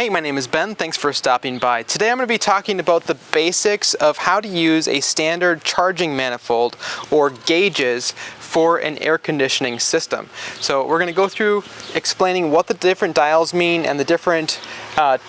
Hey, my name is Ben. Thanks for stopping by. Today I'm going to be talking about the basics of how to use a standard charging manifold or gauges for an air conditioning system. So we're going to go through explaining what the different dials mean and the different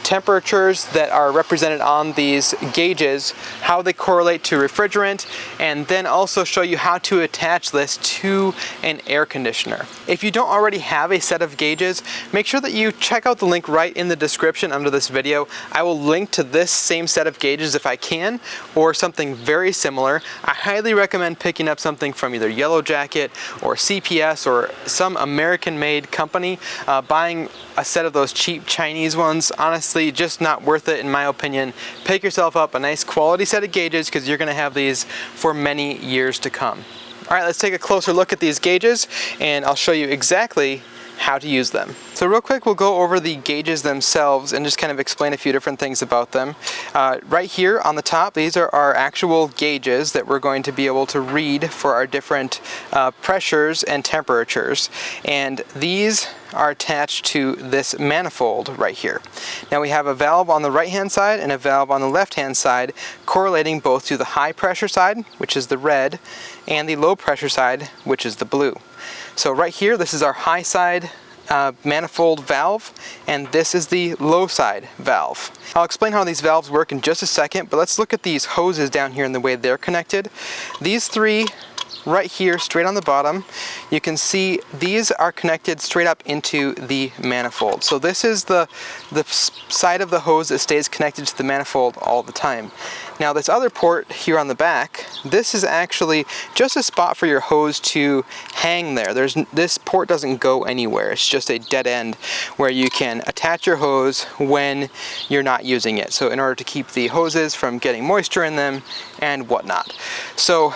temperatures that are represented on these gauges, how they correlate to refrigerant, and then also show you how to attach this to an air conditioner. If you don't already have a set of gauges, make sure that you check out the link right in the description under this video. I will link to this same set of gauges if I can, or something very similar. I highly recommend picking up something from either Yellow Jacket or CPS or some American-made company. Buying a set of those cheap Chinese ones, honestly, just not worth it in my opinion. Pick yourself up a nice quality set of gauges because you're going to have these for many years to come. Alright, let's take a closer look at these gauges and I'll show you exactly how to use them. So real quick, we'll go over the gauges themselves and just kind of explain a few different things about them. Right here on the top, these are our actual gauges that we're going to be able to read for our different pressures and temperatures. And these are attached to this manifold right here. Now we have a valve on the right hand side and a valve on the left hand side correlating both to the high pressure side, which is the red, and the low pressure side, which is the blue. So right here, this is our high side manifold valve, and this is the low side valve. I'll explain how these valves work in just a second, but let's look at these hoses down here and the way they're connected. These three right here, straight on the bottom, you can see these are connected straight up into the manifold. So this is the side of the hose that stays connected to the manifold all the time. Now this other port here on the back, this is actually just a spot for your hose to hang there. This port doesn't go anywhere. It's just a dead end where you can attach your hose when you're not using it. So in order to keep the hoses from getting moisture in them and whatnot. So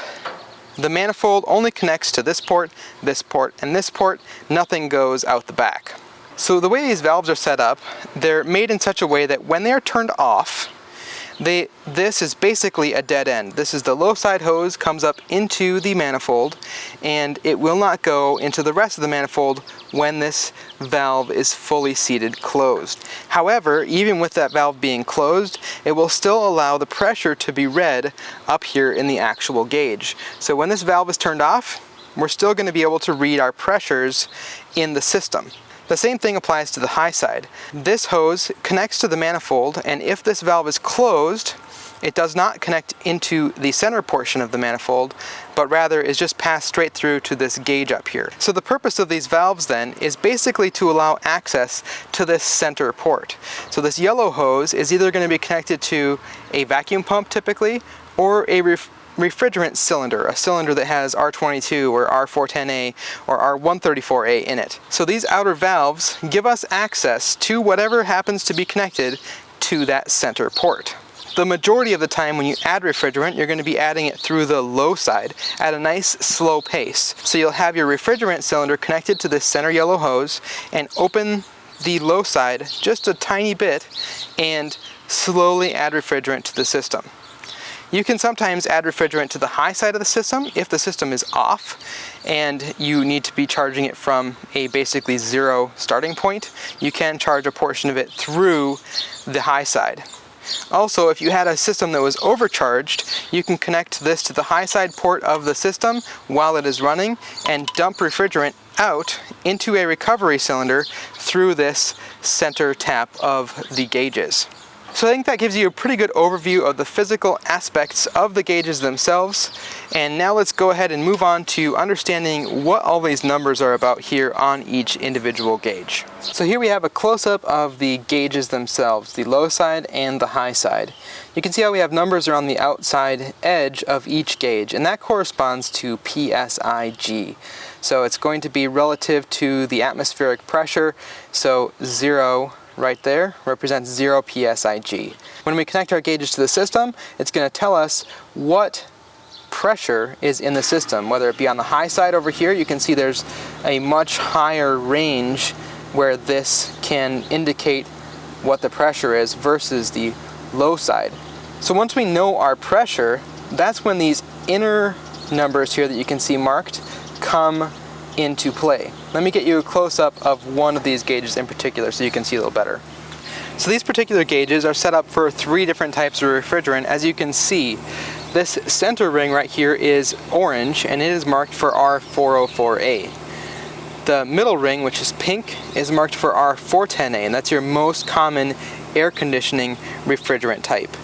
the manifold only connects to this port, and this port. Nothing goes out the back. So the way these valves are set up, they're made in such a way that when they are turned off, this is basically a dead end. This is the low side hose, comes up into the manifold, and it will not go into the rest of the manifold when this valve is fully seated closed. However, even with that valve being closed, it will still allow the pressure to be read up here in the actual gauge. So when this valve is turned off, we're still going to be able to read our pressures in the system. The same thing applies to the high side. This hose connects to the manifold, and if this valve is closed, it does not connect into the center portion of the manifold, but rather is just passed straight through to this gauge up here. So the purpose of these valves then is basically to allow access to this center port. So this yellow hose is either going to be connected to a vacuum pump typically, or a refrigerant cylinder, a cylinder that has R22 or R410A or R134A in it. So these outer valves give us access to whatever happens to be connected to that center port. The majority of the time when you add refrigerant, you're going to be adding it through the low side at a nice slow pace. So you'll have your refrigerant cylinder connected to this center yellow hose and open the low side just a tiny bit and slowly add refrigerant to the system. You can sometimes add refrigerant to the high side of the system if the system is off and you need to be charging it from a basically zero starting point. You can charge a portion of it through the high side. Also, if you had a system that was overcharged, you can connect this to the high side port of the system while it is running and dump refrigerant out into a recovery cylinder through this center tap of the gauges. So I think that gives you a pretty good overview of the physical aspects of the gauges themselves. And now let's go ahead and move on to understanding what all these numbers are about here on each individual gauge. So here we have a close-up of the gauges themselves, the low side and the high side. You can see how we have numbers around the outside edge of each gauge, and that corresponds to PSIG. So it's going to be relative to the atmospheric pressure, so 0 right there represents 0 PSIG. When we connect our gauges to the system, it's going to tell us what pressure is in the system, whether it be on the high side over here. You can see there's a much higher range where this can indicate what the pressure is versus the low side. So once we know our pressure, that's when these inner numbers here that you can see marked come into play. Let me get you a close-up of one of these gauges in particular so you can see a little better. So these particular gauges are set up for 3 different types of refrigerant. As you can see, this center ring right here is orange and it is marked for R404A. The middle ring, which is pink, is marked for R410A, and that's your most common air conditioning refrigerant type.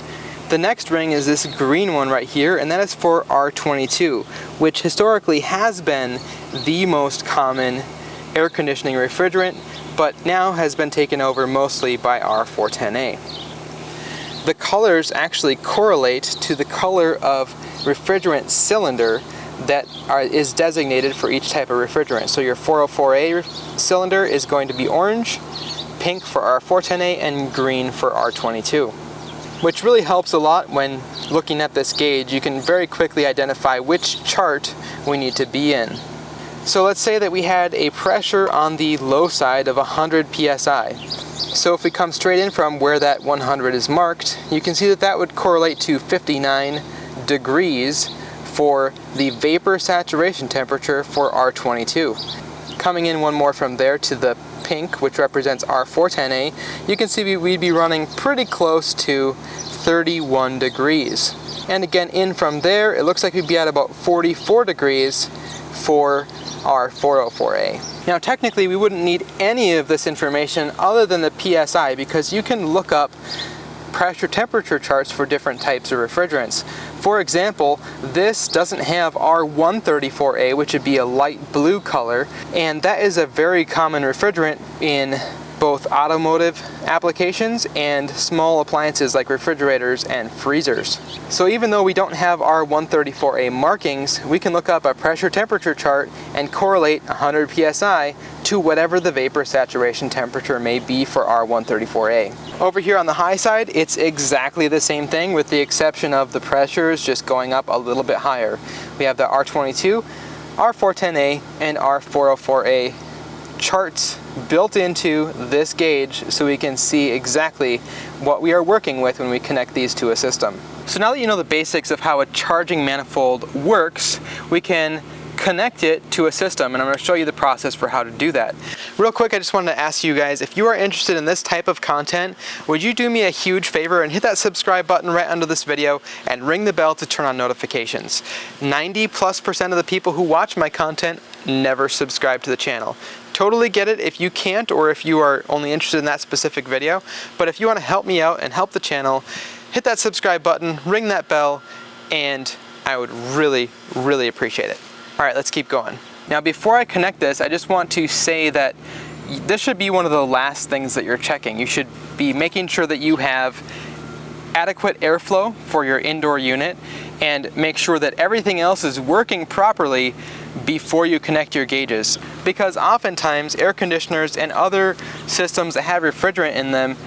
The next ring is this green one right here, and that is for R22, which historically has been the most common air conditioning refrigerant, but now has been taken over mostly by R410A. The colors actually correlate to the color of refrigerant cylinder that is designated for each type of refrigerant. So your 404A cylinder is going to be orange, pink for R410A, and green for R22. Which really helps a lot when looking at this gauge. You can very quickly identify which chart we need to be in. So let's say that we had a pressure on the low side of 100 psi. So if we come straight in from where that 100 is marked, you can see that that would correlate to 59 degrees for the vapor saturation temperature for R22. Coming in one more from there to the pink, which represents R410A, you can see we'd be running pretty close to 31 degrees. And again, in from there, it looks like we'd be at about 44 degrees for R404A. Now technically we wouldn't need any of this information other than the PSI, because you can look up pressure temperature charts for different types of refrigerants. For example, this doesn't have R134A, which would be a light blue color, and that is a very common refrigerant in both automotive applications and small appliances like refrigerators and freezers. So even though we don't have R134A markings, we can look up a pressure temperature chart and correlate 100 psi to whatever the vapor saturation temperature may be for R134A. Over here on the high side, it's exactly the same thing with the exception of the pressures just going up a little bit higher. We have the R22, R410A, and R404A charts built into this gauge so we can see exactly what we are working with when we connect these to a system. So now that you know the basics of how a charging manifold works, we can connect it to a system, and I'm going to show you the process for how to do that. Real quick, I just wanted to ask you guys, if you are interested in this type of content, would you do me a huge favor and hit that subscribe button right under this video and ring the bell to turn on notifications. 90+% of the people who watch my content never subscribe to the channel. Totally get it if you can't, or if you are only interested in that specific video, but if you want to help me out and help the channel, hit that subscribe button, ring that bell, and I would really appreciate it. Alright, let's keep going. Now before I connect this, I just want to say that this should be one of the last things that you're checking. You should be making sure that you have adequate airflow for your indoor unit and make sure that everything else is working properly before you connect your gauges. Because oftentimes air conditioners and other systems that have refrigerant in them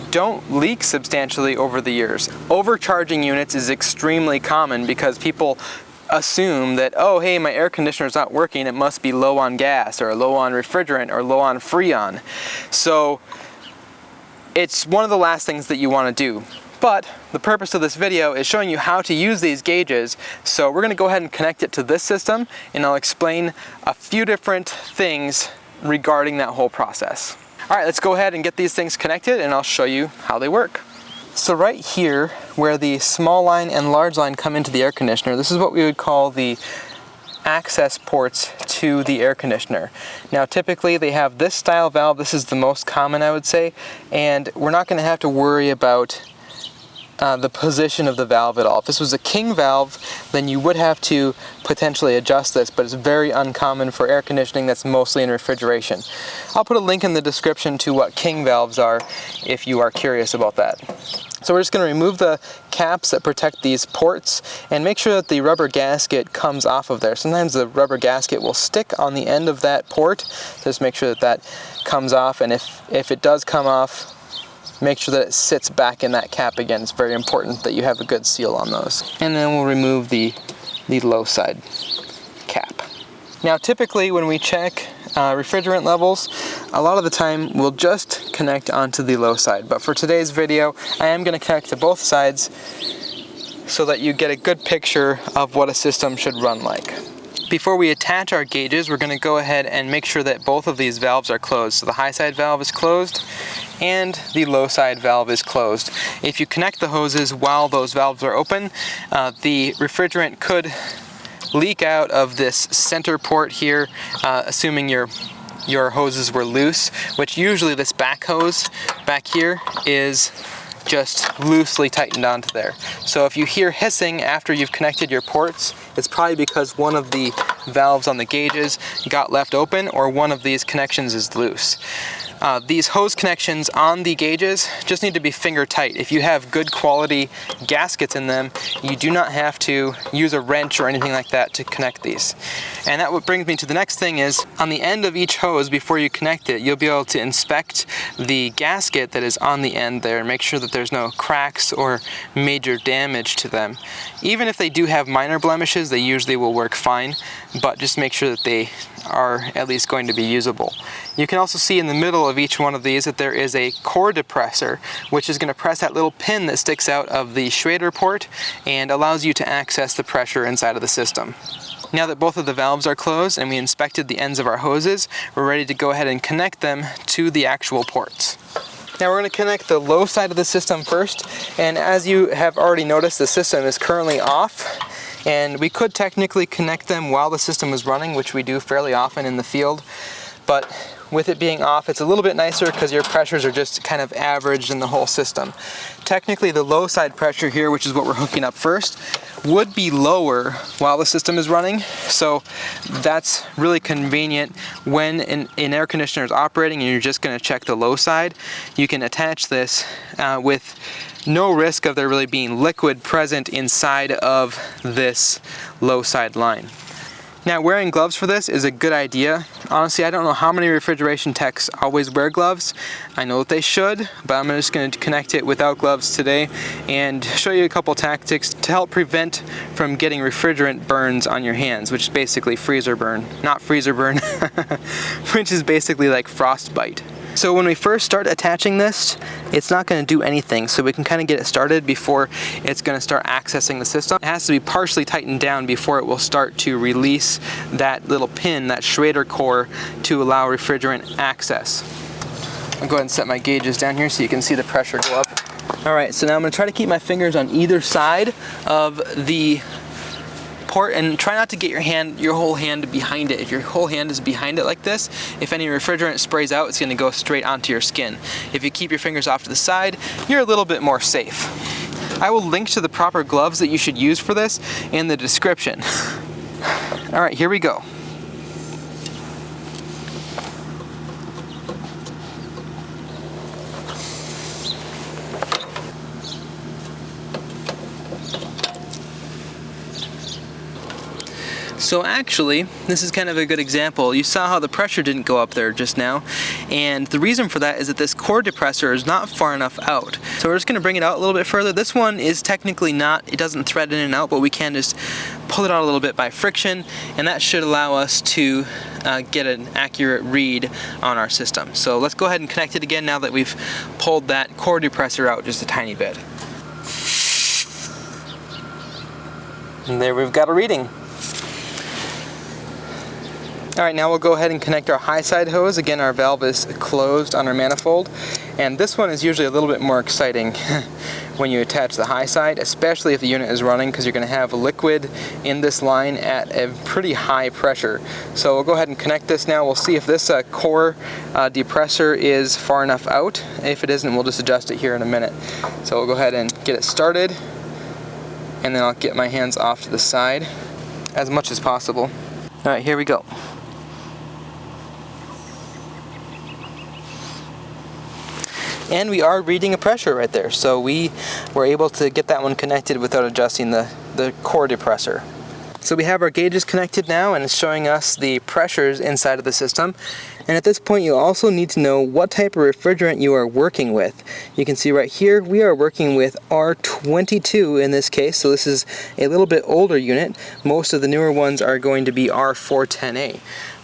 don't leak substantially over the years. Overcharging units is extremely common because people assume that, oh hey, my air conditioner's not working, it must be low on gas or low on refrigerant or low on freon. So it's one of the last things that you want to do. But the purpose of this video is showing you how to use these gauges, so we're going to go ahead and connect it to this system, and I'll explain a few different things regarding that whole process. Alright, let's go ahead and get these things connected and I'll show you how they work. So right here, where the small line and large line come into the air conditioner, this is what we would call the access ports to the air conditioner. Now typically they have this style valve. This is the most common, I would say, and we're not going to have to worry about the position of the valve at all. If this was a king valve, then you would have to potentially adjust this, but it's very uncommon for air conditioning that's mostly in refrigeration. I'll put a link in the description to what king valves are if you are curious about that. So we're just going to remove the caps that protect these ports and make sure that the rubber gasket comes off of there. Sometimes the rubber gasket will stick on the end of that port. Just make sure that that comes off, and if it does come off, make sure that it sits back in that cap again. It's very important that you have a good seal on those. And then we'll remove the low side cap. Now typically when we check refrigerant levels, a lot of the time we'll just connect onto the low side. But for today's video, I am going to connect to both sides so that you get a good picture of what a system should run like. Before we attach our gauges, we're going to go ahead and make sure that both of these valves are closed. So the high side valve is closed and the low side valve is closed. If you connect the hoses while those valves are open, the refrigerant could leak out of this center port here, assuming your hoses were loose, which usually this back hose back here is just loosely tightened onto there. So if you hear hissing after you've connected your ports, it's probably because one of the valves on the gauges got left open or one of these connections is loose. These hose connections on the gauges just need to be finger tight. If you have good quality gaskets in them, you do not have to use a wrench or anything like that to connect these. And that what brings me to the next thing is, on the end of each hose before you connect it, you'll be able to inspect the gasket that is on the end there and make sure that there's no cracks or major damage to them. Even if they do have minor blemishes, they usually will work fine, but just make sure that they are at least going to be usable. You can also see in the middle of each one of these that there is a core depressor, which is going to press that little pin that sticks out of the Schrader port and allows you to access the pressure inside of the system. Now that both of the valves are closed and we inspected the ends of our hoses, we're ready to go ahead and connect them to the actual ports. Now we're going to connect the low side of the system first, and as you have already noticed, the system is currently off. And we could technically connect them while the system is running, which we do fairly often in the field, but with it being off, it's a little bit nicer because your pressures are just kind of averaged in the whole system. Technically, the low side pressure here, which is what we're hooking up first, would be lower while the system is running, so that's really convenient when an air conditioner is operating and you're just going to check the low side. You can attach this with no risk of there really being liquid present inside of this low side line. Now, wearing gloves for this is a good idea. Honestly, I don't know how many refrigeration techs always wear gloves. I know that they should, but I'm just going to connect it without gloves today and show you a couple tactics to help prevent from getting refrigerant burns on your hands, which is basically freezer burn. Not freezer burn, which is basically like frostbite. So when we first start attaching this, it's not going to do anything, so we can kind of get it started before it's going to start accessing the system. It has to be partially tightened down before it will start to release that little pin, that Schrader core, to allow refrigerant access. I'll go ahead and set my gauges down here so you can see the pressure go up. Alright, so now I'm going to try to keep my fingers on either side of the port and try not to get your whole hand behind it. If your whole hand is behind it like this, if any refrigerant sprays out, it's going to go straight onto your skin. If you keep your fingers off to the side, you're a little bit more safe. I will link to the proper gloves that you should use for this in the description. Alright, here we go. So actually, this is kind of a good example. You saw how the pressure didn't go up there just now, and the reason for that is that this core depressor is not far enough out. So we're just going to bring it out a little bit further. This one is technically not, it doesn't thread in and out, but we can just pull it out a little bit by friction, and that should allow us to get an accurate read on our system. So let's go ahead and connect it again now that we've pulled that core depressor out just a tiny bit. And there we've got a reading. Alright, now we'll go ahead and connect our high side hose. Again, our valve is closed on our manifold, and this one is usually a little bit more exciting when you attach the high side, especially if the unit is running, because you're going to have liquid in this line at a pretty high pressure. So we'll go ahead and connect this now. We'll see if this core depressor is far enough out. If it isn't, we'll just adjust it here in a minute. So we'll go ahead and get it started, and then I'll get my hands off to the side as much as possible. Alright, here we go. And we are reading a pressure right there, so we were able to get that one connected without adjusting the core depressor. So we have our gauges connected now, and it's showing us the pressures inside of the system. And at this point, you also need to know what type of refrigerant you are working with. You can see right here, we are working with R22 in this case, so this is a little bit older unit. Most of the newer ones are going to be R410A.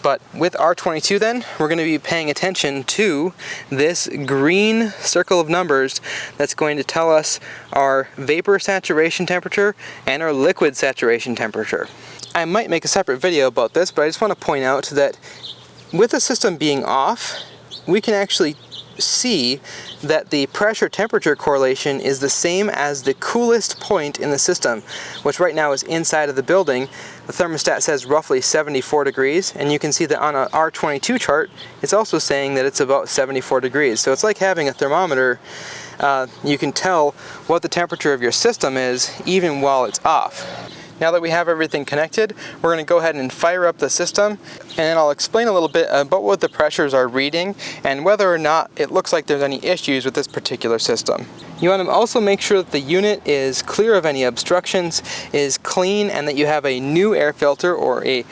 But with R22 then, we're going to be paying attention to this green circle of numbers that's going to tell us our vapor saturation temperature and our liquid saturation temperature. I might make a separate video about this, but I just want to point out that with the system being off, we can actually see that the pressure temperature correlation is the same as the coolest point in the system, which right now is inside of the building. The thermostat says roughly 74 degrees, and you can see that on a R22 chart it's also saying that it's about 74 degrees. So it's like having a thermometer. You can tell what the temperature of your system is even while it's off. Now that we have everything connected, we're going to go ahead and fire up the system, and then I'll explain a little bit about what the pressures are reading and whether or not it looks like there's any issues with this particular system. You want to also make sure that the unit is clear of any obstructions, is clean, and that you have a new air filter or a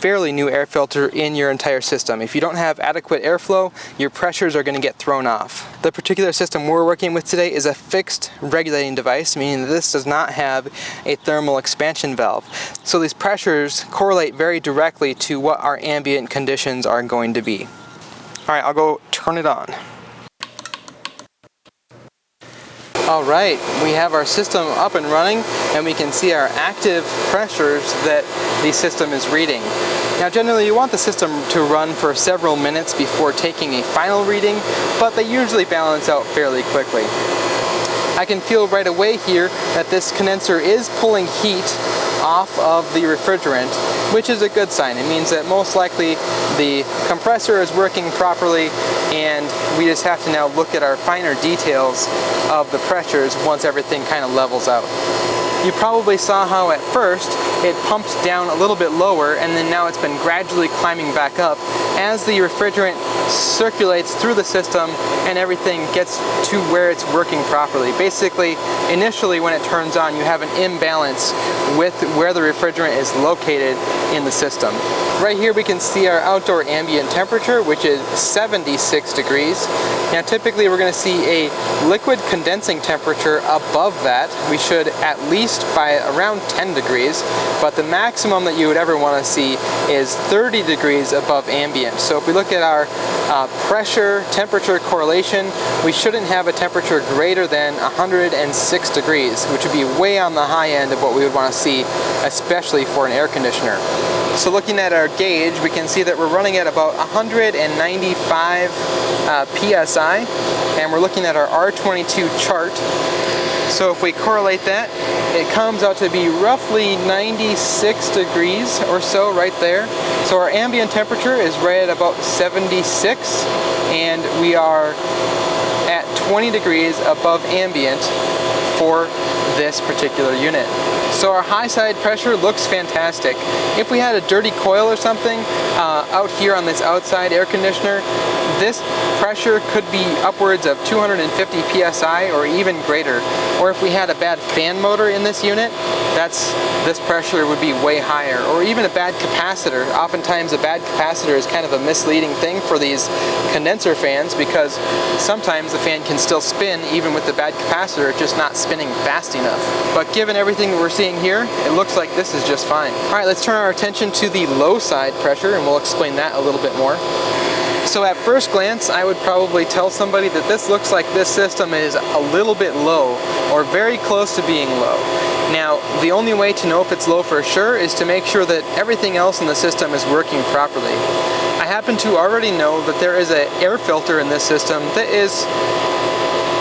fairly new air filter in your entire system. If you don't have adequate airflow, your pressures are going to get thrown off. The particular system we're working with today is a fixed regulating device, meaning that this does not have a thermal expansion valve. So these pressures correlate very directly to what our ambient conditions are going to be. Alright, I'll go turn it on. Alright, we have our system up and running, and we can see our active pressures that the system is reading. Now generally you want the system to run for several minutes before taking a final reading, but they usually balance out fairly quickly. I can feel right away here that this condenser is pulling heat off of the refrigerant, which is a good sign. It means that most likely the compressor is working properly, and we just have to now look at our finer details of the pressures once everything kind of levels out. You probably saw how at first it pumped down a little bit lower, and then now it's been gradually climbing back up as the refrigerant circulates through the system and everything gets to where it's working properly. Basically, initially when it turns on, you have an imbalance with where the refrigerant is located in the system. Right here we can see our outdoor ambient temperature, which is 76 degrees. Now typically we're going to see a liquid condensing temperature above that. We should at least by around 10 degrees, but the maximum that you would ever want to see is 30 degrees above ambient. So if we look at our pressure temperature correlation, we shouldn't have a temperature greater than 106 degrees, which would be way on the high end of what we would want to see, especially for an air conditioner. So looking at our gauge, we can see that we're running at about 195 psi, and we're looking at our R22 chart. So if we correlate that, it comes out to be roughly 96 degrees or so right there. So our ambient temperature is right at about 76, and we are at 20 degrees above ambient for this particular unit. So our high side pressure looks fantastic. If we had a dirty coil or something out here on this outside air conditioner, this pressure could be upwards of 250 psi or even greater. Or if we had a bad fan motor in this unit, this pressure would be way higher. Or even a bad capacitor. Oftentimes a bad capacitor is kind of a misleading thing for these condenser fans, because sometimes the fan can still spin even with the bad capacitor, just not spinning fast enough. But given everything that we're seeing here, it looks like this is just fine. Alright, let's turn our attention to the low side pressure, and we'll explain that a little bit more. So at first glance, I would probably tell somebody that this looks like this system is a little bit low, or very close to being low. Now, the only way to know if it's low for sure is to make sure that everything else in the system is working properly. I happen to already know that there is an air filter in this system that is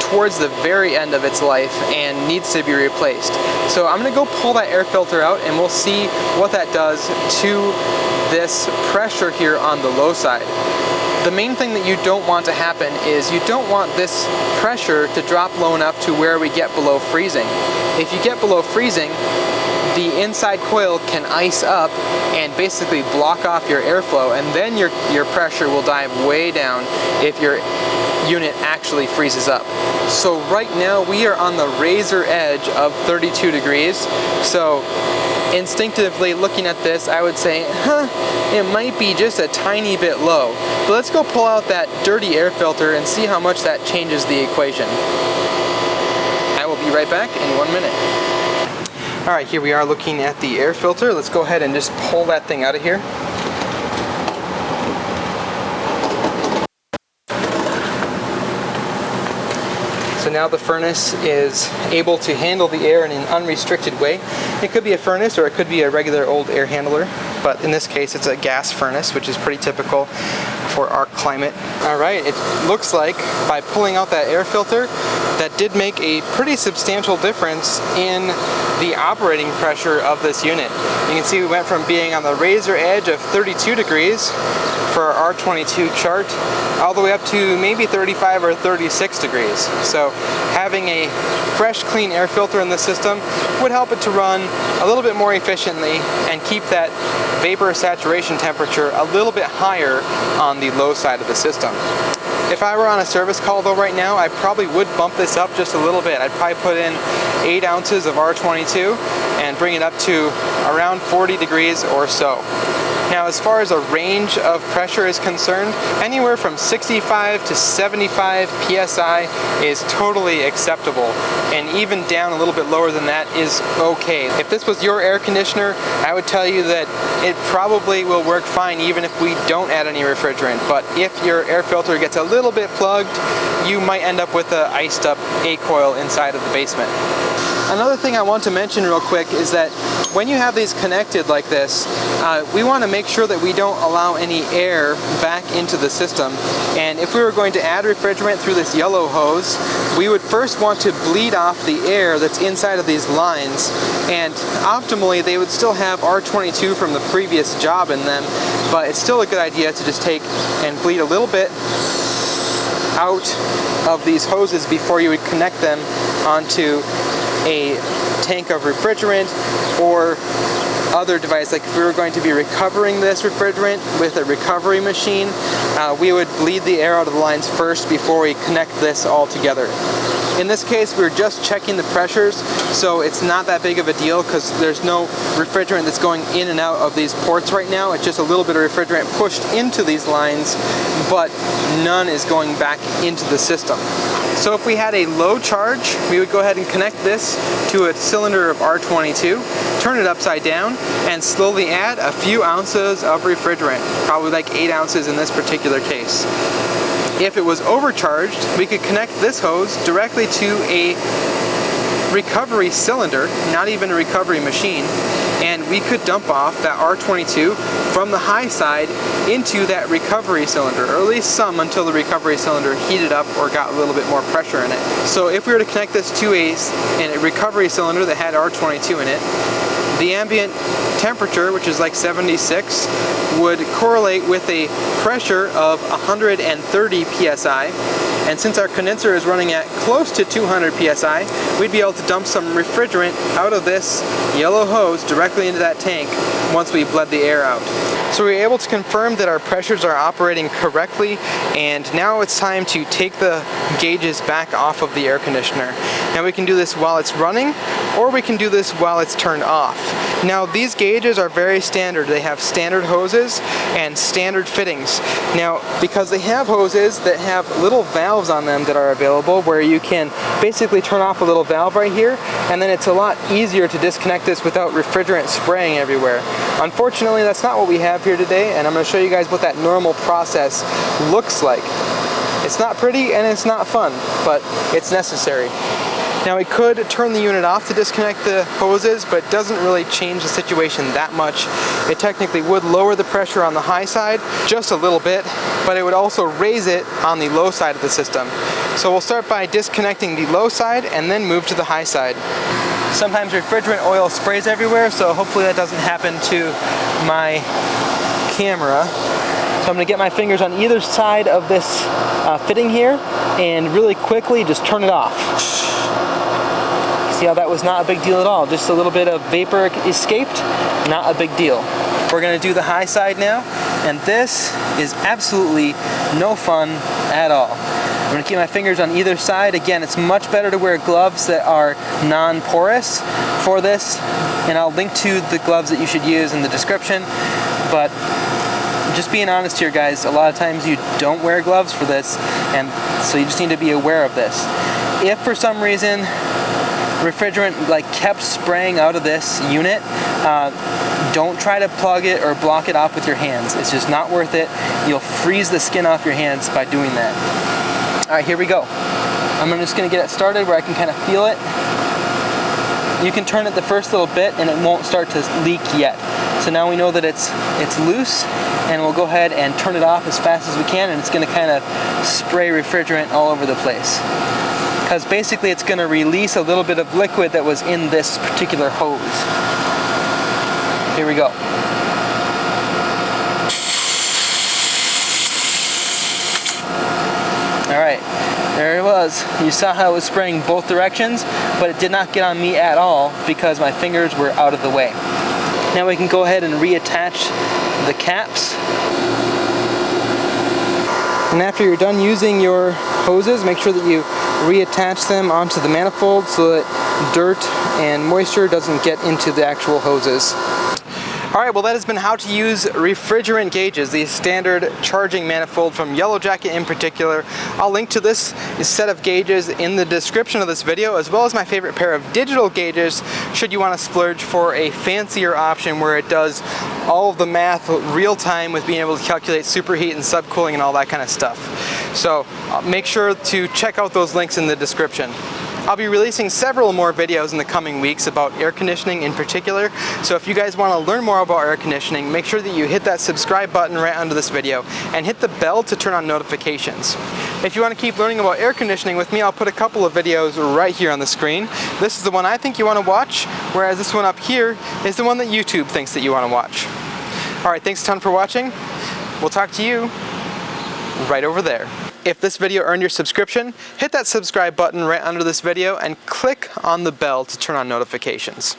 towards the very end of its life and needs to be replaced. So I'm going to go pull that air filter out, and we'll see what that does to this pressure here on the low side. The main thing that you don't want to happen is you don't want this pressure to drop low enough to where we get below freezing. If you get below freezing, the inside coil can ice up and basically block off your airflow, and then your pressure will dive way down if your unit actually freezes up. So right now we are on the razor edge of 32 degrees. So instinctively looking at this, I would say, it might be just a tiny bit low. But let's go pull out that dirty air filter and see how much that changes the equation. I will be right back in 1 minute. Alright, here we are looking at the air filter. Let's go ahead and just pull that thing out of here. So now the furnace is able to handle the air in an unrestricted way. It could be a furnace or it could be a regular old air handler, but in this case it's a gas furnace, which is pretty typical for our climate. Alright, it looks like by pulling out that air filter, that did make a pretty substantial difference in the operating pressure of this unit. You can see we went from being on the razor edge of 32 degrees for our R22 chart all the way up to maybe 35 or 36 degrees. So having a fresh, clean air filter in the system would help it to run a little bit more efficiently and keep that vapor saturation temperature a little bit higher on the low side of the system. If I were on a service call though right now, I probably would bump this up just a little bit. I'd probably put in 8 ounces of R22 and bring it up to around 40 degrees or so. Now, as far as a range of pressure is concerned, anywhere from 65 to 75 psi is totally acceptable, and even down a little bit lower than that is okay. If this was your air conditioner, I would tell you that it probably will work fine even if we don't add any refrigerant, but if your air filter gets a little bit plugged, you might end up with an iced up A-coil inside of the basement. Another thing I want to mention real quick is that when you have these connected like this, we want to make sure that we don't allow any air back into the system. And if we were going to add refrigerant through this yellow hose, we would first want to bleed off the air that's inside of these lines. And optimally, they would still have R22 from the previous job in them, but it's still a good idea to just take and bleed a little bit out of these hoses before you would connect them onto a tank of refrigerant or other device. Like if we were going to be recovering this refrigerant with a recovery machine, we would bleed the air out of the lines first before we connect this all together. In this case, we're just checking the pressures, so it's not that big of a deal because there's no refrigerant that's going in and out of these ports right now. It's just a little bit of refrigerant pushed into these lines, but none is going back into the system. So if we had a low charge, we would go ahead and connect this to a cylinder of R22, turn it upside down, and slowly add a few ounces of refrigerant, probably like 8 ounces in this particular case. If it was overcharged, we could connect this hose directly to a recovery cylinder, not even a recovery machine, and we could dump off that R22 from the high side into that recovery cylinder, or at least some until the recovery cylinder heated up or got a little bit more pressure in it. So if we were to connect this to a recovery cylinder that had R22 in it, the ambient temperature, which is like 76, would correlate with a pressure of 130 psi. And since our condenser is running at close to 200 psi, we'd be able to dump some refrigerant out of this yellow hose directly into that tank once we bled the air out. So we were able to confirm that our pressures are operating correctly, and now it's time to take the gauges back off of the air conditioner. Now we can do this while it's running, or we can do this while it's turned off. Now these gauges are very standard. They have standard hoses and standard fittings. Now because they have hoses that have little valves on them that are available where you can basically turn off a little valve right here, and then it's a lot easier to disconnect this without refrigerant spraying everywhere. Unfortunately, that's not what we have here today, and I'm going to show you guys what that normal process looks like. It's not pretty and it's not fun, but it's necessary. Now we could turn the unit off to disconnect the hoses, but it doesn't really change the situation that much. It technically would lower the pressure on the high side just a little bit, but it would also raise it on the low side of the system. So we'll start by disconnecting the low side and then move to the high side. Sometimes refrigerant oil sprays everywhere, so hopefully that doesn't happen to my camera. So I'm going to get my fingers on either side of this fitting here and really quickly just turn it off. See how that was not a big deal at all? Just a little bit of vapor escaped, not a big deal. We're going to do the high side now, and this is absolutely no fun at all. I'm going to keep my fingers on either side. Again, it's much better to wear gloves that are non-porous for this, and I'll link to the gloves that you should use in the description. But just being honest here, guys, a lot of times you don't wear gloves for this, and so you just need to be aware of this. If for some reason refrigerant kept spraying out of this unit, don't try to plug it or block it off with your hands. It's just not worth it. You'll freeze the skin off your hands by doing that. All right, here we go. I'm just going to get it started where I can kind of feel it. You can turn it the first little bit and it won't start to leak yet. So now we know that it's loose, and we'll go ahead and turn it off as fast as we can, and it's going to kind of spray refrigerant all over the place. Because basically it's going to release a little bit of liquid that was in this particular hose. Here we go. Alright, there it was. You saw how it was spraying both directions, but it did not get on me at all because my fingers were out of the way. Now we can go ahead and reattach the caps. And after you're done using your hoses, make sure that you reattach them onto the manifold so that dirt and moisture doesn't get into the actual hoses. Alright, well that has been how to use refrigerant gauges, the standard charging manifold from Yellow Jacket in particular. I'll link to this set of gauges in the description of this video, as well as my favorite pair of digital gauges should you want to splurge for a fancier option where it does all of the math real time with being able to calculate superheat and subcooling and all that kind of stuff. So make sure to check out those links in the description. I'll be releasing several more videos in the coming weeks about air conditioning in particular, so if you guys want to learn more about air conditioning, make sure that you hit that subscribe button right under this video and hit the bell to turn on notifications. If you want to keep learning about air conditioning with me, I'll put a couple of videos right here on the screen. This is the one I think you want to watch, whereas this one up here is the one that YouTube thinks that you want to watch. Alright, thanks a ton for watching. We'll talk to you right over there. If this video earned your subscription, hit that subscribe button right under this video and click on the bell to turn on notifications.